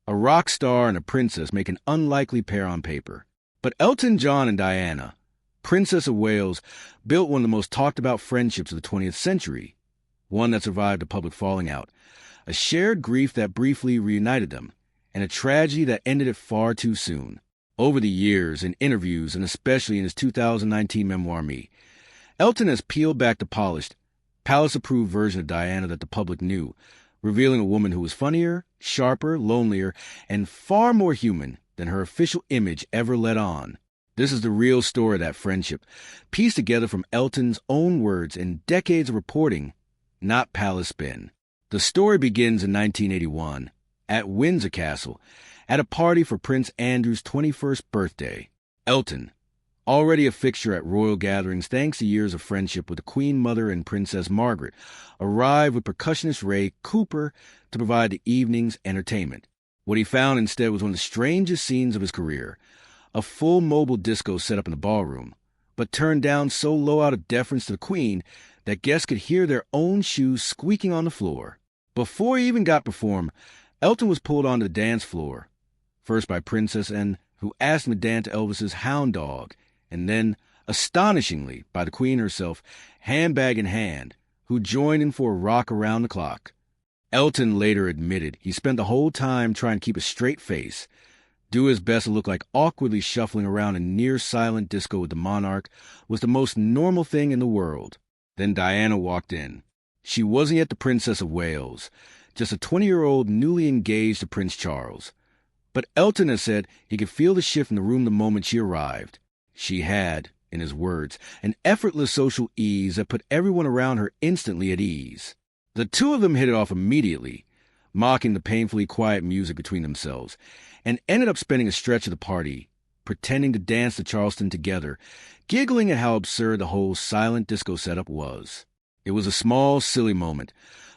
A rock star and a princess make an unlikely pair on paper. But Elton John and Diana, Princess of Wales, built one of the most talked-about friendships of the 20th century, one that survived a public falling out, a shared grief that briefly reunited them, and a tragedy that ended it far too soon. Over the years, in interviews, and especially in his 2019 memoir, Me, Elton has peeled back the polished, palace-approved version of Diana that the public knew, revealing a woman who was funnier, sharper, lonelier, and far more human than her official image ever let on. This is the real story of that friendship, pieced together from Elton's own words and decades of reporting, not palace spin. The story begins in 1981, at Windsor Castle, at a party for Prince Andrew's 21st birthday. Elton, already a fixture at royal gatherings thanks to years of friendship with the Queen Mother and Princess Margaret, arrived with percussionist Ray Cooper to provide the evening's entertainment. What he found instead was one of the strangest scenes of his career, a full mobile disco set up in the ballroom, but turned down so low out of deference to the Queen that guests could hear their own shoes squeaking on the floor. Before he even got performed, Elton was pulled onto the dance floor, first by Princess N, who asked him to dance to Elvis's Hound Dog, and then, astonishingly, by the Queen herself, handbag in hand, who joined in for a rock around the clock. Elton later admitted he spent the whole time trying to keep a straight face, do his best to look like awkwardly shuffling around a near-silent disco with the monarch was the most normal thing in the world. Then Diana walked in. She wasn't yet the Princess of Wales, just a 20-year-old newly engaged to Prince Charles. But Elton has said he could feel the shift in the room the moment she arrived. She had, in his words, an effortless social ease that put everyone around her instantly at ease. The two of them hit it off immediately, mocking the painfully quiet music between themselves, and ended up spending a stretch of the party, pretending to dance to Charleston together, giggling at how absurd the whole silent disco setup was. It was a small, silly moment,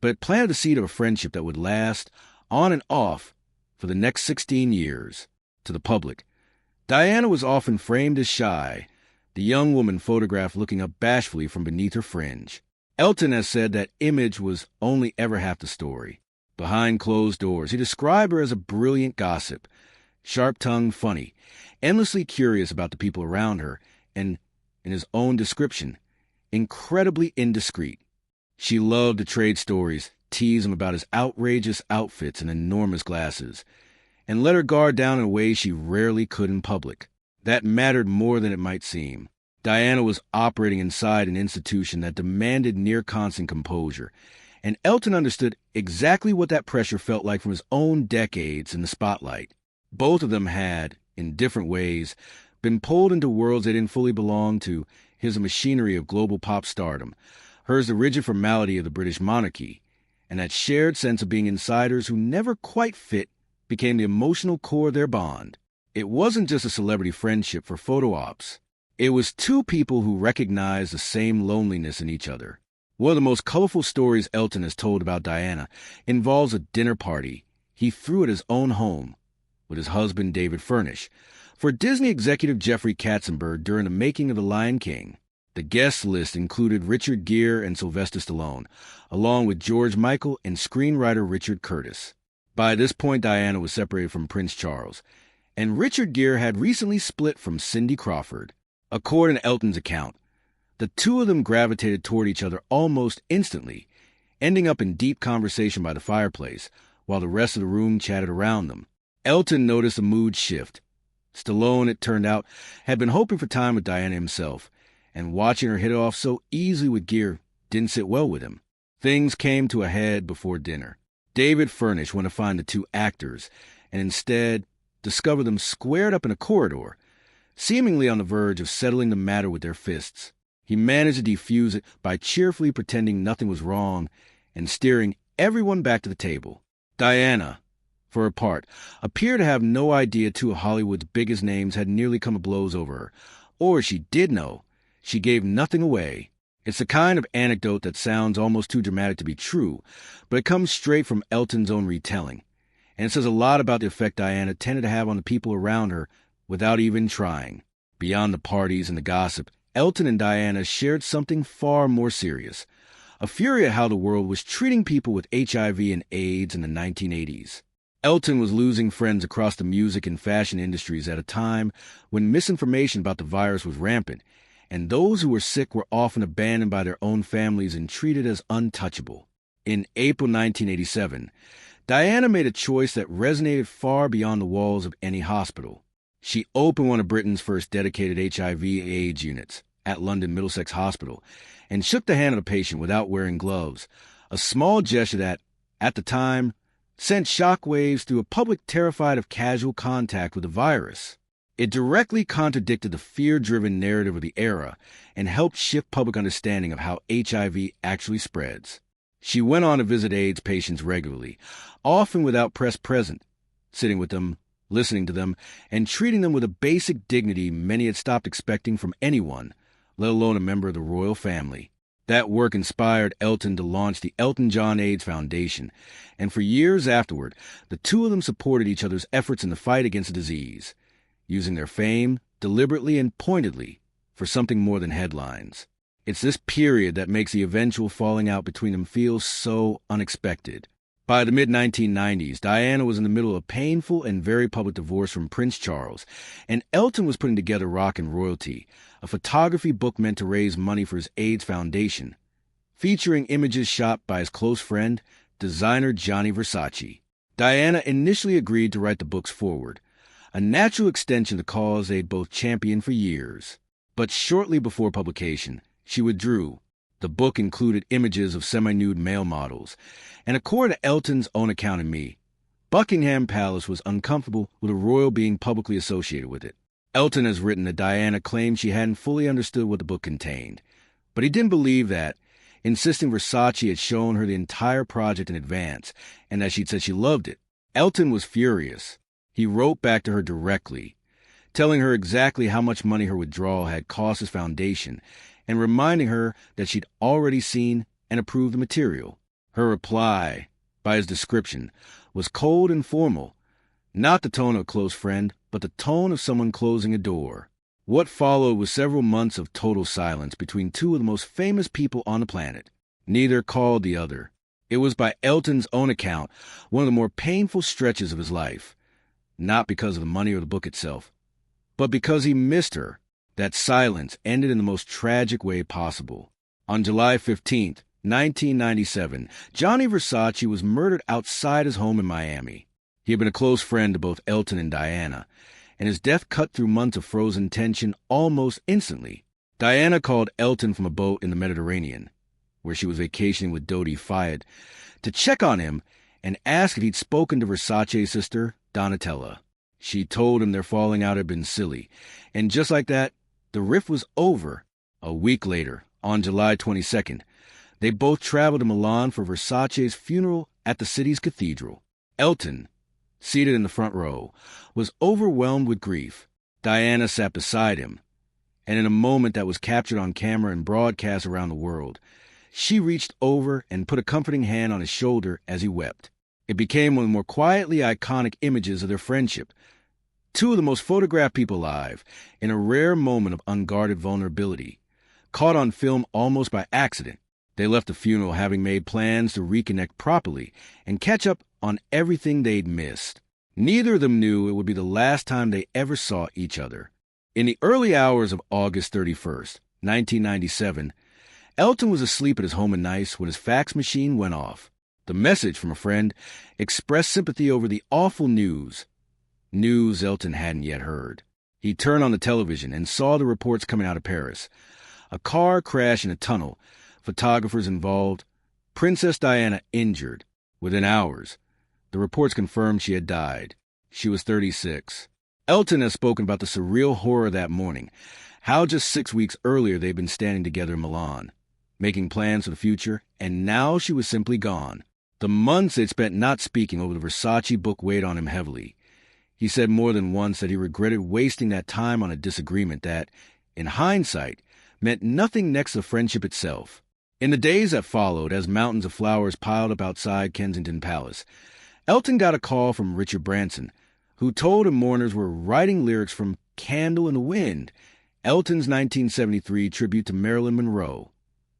but it planted the seed of a friendship that would last, on and off, for the next 16 years. To the public, Diana was often framed as shy, the young woman photographed looking up bashfully from beneath her fringe. Elton has said that image was only ever half the story. Behind closed doors, he described her as a brilliant gossip, sharp-tongued, funny, endlessly curious about the people around her, and, in his own description, incredibly indiscreet. She loved to trade stories, tease him about his outrageous outfits and enormous glasses, and let her guard down in a way she rarely could in public. That mattered more than it might seem. Diana was operating inside an institution that demanded near-constant composure, and Elton understood exactly what that pressure felt like from his own decades in the spotlight. Both of them had, in different ways, been pulled into worlds they didn't fully belong to, his a machinery of global pop stardom, hers the rigid formality of the British monarchy, and that shared sense of being insiders who never quite fit became the emotional core of their bond. It wasn't just a celebrity friendship for photo ops. It was two people who recognized the same loneliness in each other. One of the most colorful stories Elton has told about Diana involves a dinner party he threw at his own home with his husband David Furnish for Disney executive Jeffrey Katzenberg during the making of The Lion King. The guest list included Richard Gere and Sylvester Stallone, along with George Michael and screenwriter Richard Curtis. By this point, Diana was separated from Prince Charles, and Richard Gere had recently split from Cindy Crawford. According to Elton's account, the two of them gravitated toward each other almost instantly, ending up in deep conversation by the fireplace, while the rest of the room chatted around them. Elton noticed a mood shift. Stallone, it turned out, had been hoping for time with Diana himself, and watching her hit it off so easily with Gere didn't sit well with him. Things came to a head before dinner. David Furnish went to find the two actors, and instead discovered them squared up in a corridor, seemingly on the verge of settling the matter with their fists. He managed to defuse it by cheerfully pretending nothing was wrong and steering everyone back to the table. Diana, for her part, appeared to have no idea two of Hollywood's biggest names had nearly come to blows over her, or she did know. She gave nothing away. It's the kind of anecdote that sounds almost too dramatic to be true, but it comes straight from Elton's own retelling, and it says a lot about the effect Diana tended to have on the people around her without even trying. Beyond the parties and the gossip, Elton and Diana shared something far more serious, a fury at how the world was treating people with HIV and AIDS in the 1980s. Elton was losing friends across the music and fashion industries at a time when misinformation about the virus was rampant, and those who were sick were often abandoned by their own families and treated as untouchable. In April 1987, Diana made a choice that resonated far beyond the walls of any hospital. She opened one of Britain's first dedicated HIV/AIDS units at London Middlesex Hospital and shook the hand of the patient without wearing gloves, a small gesture that, at the time, sent shockwaves through a public terrified of casual contact with the virus. It directly contradicted the fear-driven narrative of the era and helped shift public understanding of how HIV actually spreads. She went on to visit AIDS patients regularly, often without press present, sitting with them, listening to them, and treating them with a basic dignity many had stopped expecting from anyone, let alone a member of the royal family. That work inspired Elton to launch the Elton John AIDS Foundation, and for years afterward, the two of them supported each other's efforts in the fight against the disease, using their fame, deliberately and pointedly, for something more than headlines. It's this period that makes the eventual falling out between them feel so unexpected. By the mid-1990s, Diana was in the middle of a painful and very public divorce from Prince Charles, and Elton was putting together Rock and Royalty, a photography book meant to raise money for his AIDS Foundation, featuring images shot by his close friend, designer Gianni Versace. Diana initially agreed to write the book's foreword, a natural extension of the cause they'd both championed for years. But shortly before publication, she withdrew. The book included images of semi-nude male models, and according to Elton's own account in Me, Buckingham Palace was uncomfortable with a royal being publicly associated with it. Elton has written that Diana claimed she hadn't fully understood what the book contained, but he didn't believe that, insisting Versace had shown her the entire project in advance, and that she'd said she loved it. Elton was furious. He wrote back to her directly, telling her exactly how much money her withdrawal had cost his foundation, and reminding her that she'd already seen and approved the material. Her reply, by his description, was cold and formal, not the tone of a close friend, but the tone of someone closing a door. What followed was several months of total silence between two of the most famous people on the planet. Neither called the other. It was, by Elton's own account, one of the more painful stretches of his life, not because of the money or the book itself, but because he missed her. That silence ended in the most tragic way possible. On July 15, 1997, Gianni Versace was murdered outside his home in Miami. He had been a close friend to both Elton and Diana, and his death cut through months of frozen tension almost instantly. Diana called Elton from a boat in the Mediterranean, where she was vacationing with Dodi Fayed, to check on him and ask if he'd spoken to Versace's sister, Donatella. She told him their falling out had been silly, and just like that, the rift was over. A week later, on July 22nd, they both traveled to Milan for Versace's funeral at the city's cathedral. Elton, seated in the front row, was overwhelmed with grief. Diana sat beside him, and in a moment that was captured on camera and broadcast around the world, she reached over and put a comforting hand on his shoulder as he wept. It became one of the more quietly iconic images of their friendship. Two of the most photographed people alive, in a rare moment of unguarded vulnerability. Caught on film almost by accident, they left the funeral having made plans to reconnect properly and catch up on everything they'd missed. Neither of them knew it would be the last time they ever saw each other. In the early hours of August 31st, 1997, Elton was asleep at his home in Nice when his fax machine went off. The message from a friend expressed sympathy over the awful news Elton hadn't yet heard. He turned on the television and saw the reports coming out of Paris. A car crash in a tunnel, photographers involved, Princess Diana injured. Within hours, the reports confirmed she had died. She was 36. Elton has spoken about the surreal horror that morning, how just 6 weeks earlier they'd been standing together in Milan, making plans for the future, and now she was simply gone. The months they'd spent not speaking over the Versace book weighed on him heavily. He said more than once that he regretted wasting that time on a disagreement that, in hindsight, meant nothing next to friendship itself. In the days that followed, as mountains of flowers piled up outside Kensington Palace, Elton got a call from Richard Branson, who told him mourners were writing lyrics from Candle in the Wind, Elton's 1973 tribute to Marilyn Monroe,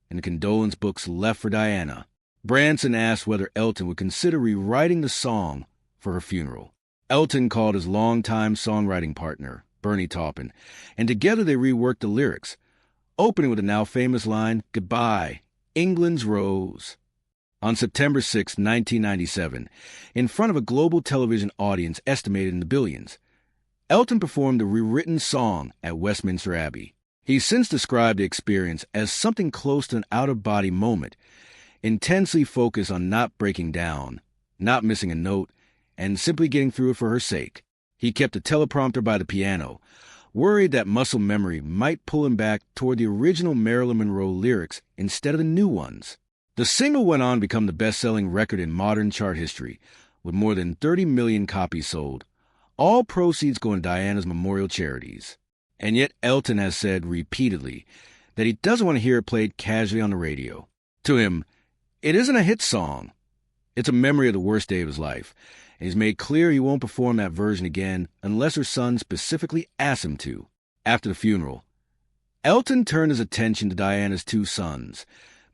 and the condolence books left for Diana. Branson asked whether Elton would consider rewriting the song for her funeral. Elton called his longtime songwriting partner, Bernie Taupin, and together they reworked the lyrics, opening with the now famous line, "Goodbye, England's Rose." On September 6, 1997, in front of a global television audience estimated in the billions, Elton performed the rewritten song at Westminster Abbey. He's since described the experience as something close to an out-of-body moment, intensely focused on not breaking down, not missing a note, and simply getting through it for her sake. He kept a teleprompter by the piano, worried that muscle memory might pull him back toward the original Marilyn Monroe lyrics instead of the new ones. The single went on to become the best-selling record in modern chart history, with more than 30 million copies sold, all proceeds going to Diana's memorial charities. And yet Elton has said repeatedly that he doesn't want to hear it played casually on the radio. To him, it isn't a hit song. It's a memory of the worst day of his life, and he's made clear he won't perform that version again unless her son specifically asks him to. After the funeral, Elton turned his attention to Diana's two sons,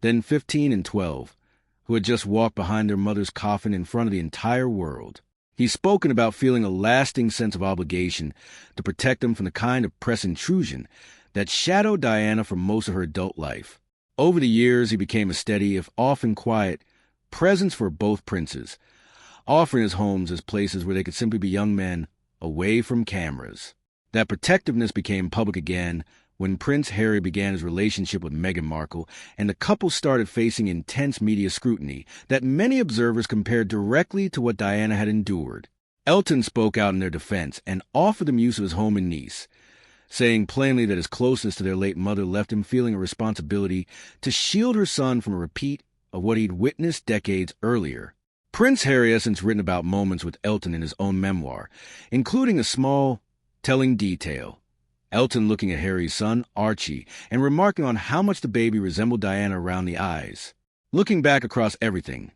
then 15 and 12, who had just walked behind their mother's coffin in front of the entire world. He's spoken about feeling a lasting sense of obligation to protect them from the kind of press intrusion that shadowed Diana for most of her adult life. Over the years, he became a steady, if often quiet, presence for both princes, offering his homes as places where they could simply be young men away from cameras. That protectiveness became public again when Prince Harry began his relationship with Meghan Markle, and the couple started facing intense media scrutiny that many observers compared directly to what Diana had endured. Elton spoke out in their defense and offered them use of his home in Nice, saying plainly that his closeness to their late mother left him feeling a responsibility to shield her son from a repeat of what he'd witnessed decades earlier. Prince Harry has since written about moments with Elton in his own memoir, including a small, telling detail. Elton looking at Harry's son, Archie, and remarking on how much the baby resembled Diana around the eyes. Looking back across everything,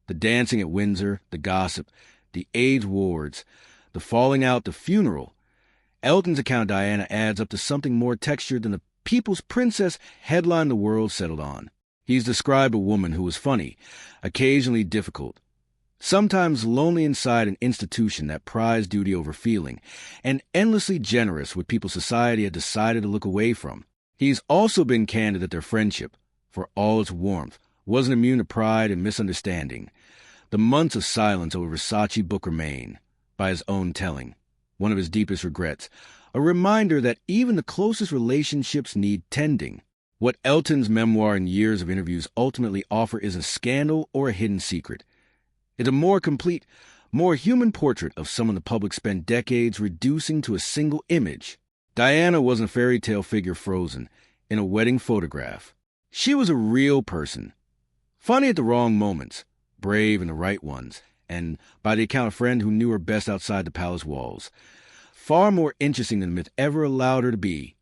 the dancing at Windsor, the gossip, the age wards, the falling out, the funeral, Elton's account of Diana adds up to something more textured than the People's Princess headline the world settled on. He's described a woman who was funny, occasionally difficult, sometimes lonely inside an institution that prized duty over feeling, and endlessly generous with people society had decided to look away from. He's also been candid that their friendship, for all its warmth, wasn't immune to pride and misunderstanding. The months of silence over Versace book remain, by his own telling, one of his deepest regrets, a reminder that even the closest relationships need tending. What Elton's memoir and years of interviews ultimately offer is a scandal or a hidden secret. It's a more complete, more human portrait of someone the public spent decades reducing to a single image. Diana wasn't a fairy tale figure frozen in a wedding photograph. She was a real person, funny at the wrong moments, brave in the right ones, and, by the account of a friend who knew her best outside the palace walls, far more interesting than the myth ever allowed her to be.